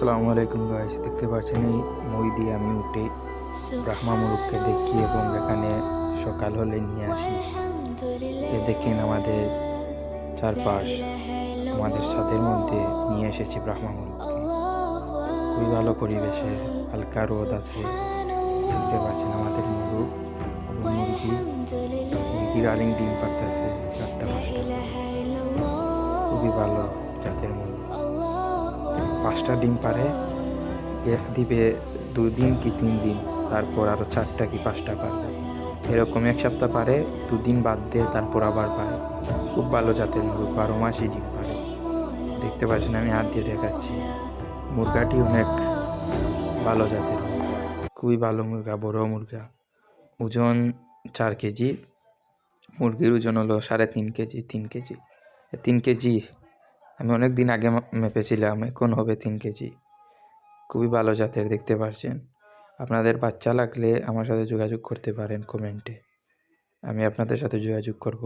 আসসালামু আলাইকুম গাইস, দেখতে পাচ্ছেন এই মই দিয়ে আমি উঠে ব্রাহ্মা মুরুখকে দেখি এবং এখানে সকাল হলে নিয়ে আসি। দেখেন আমাদের চারপাশ, আমাদের ছাদের মধ্যে নিয়ে এসেছি ব্রাহ্মা মুরুখকে। খুবই ভালো পরিবেশে, হালকা রোদ আছে। দেখতে পাচ্ছেন আমাদের মুরুখ এবং মুরগির আলিং ডিম পারতেছে 4টা-5টা করে। খুবই ভালো জাতের মুরগি, 5টা ডিম পারে, গ্যাপ দিবে 2 দিন কি 3 দিন, তারপর আরও 4টা কি 5টা পারবে। এরকম 1 সপ্তাহ পারে, 2 দিন বাদ দিয়ে তারপর আবার পারে। খুব ভালো জাতের মুরগ, 12 মাসই ডিম পারে। দেখতে পাচ্ছেন আমি হাত দিয়ে দেখাচ্ছি। মুরগাটি অনেক ভালো জাতের মুরগা, খুবই ভালো মুরগা, বড় মুরগা। ওজন 4 কেজি, মুরগির ওজন হলো 3.5 কেজি, 3 কেজি। 3 কেজি আমি অনেক দিন আগে মেপেছিলাম, এখন হবে 3 কেজি। খুবই ভালো জাতের, দেখতে পাচ্ছেন। আপনাদের বাচ্চা লাগলে আমার সাথে যোগাযোগ করতে পারেন কমেন্টে, আমি আপনাদের সাথে যোগাযোগ করব।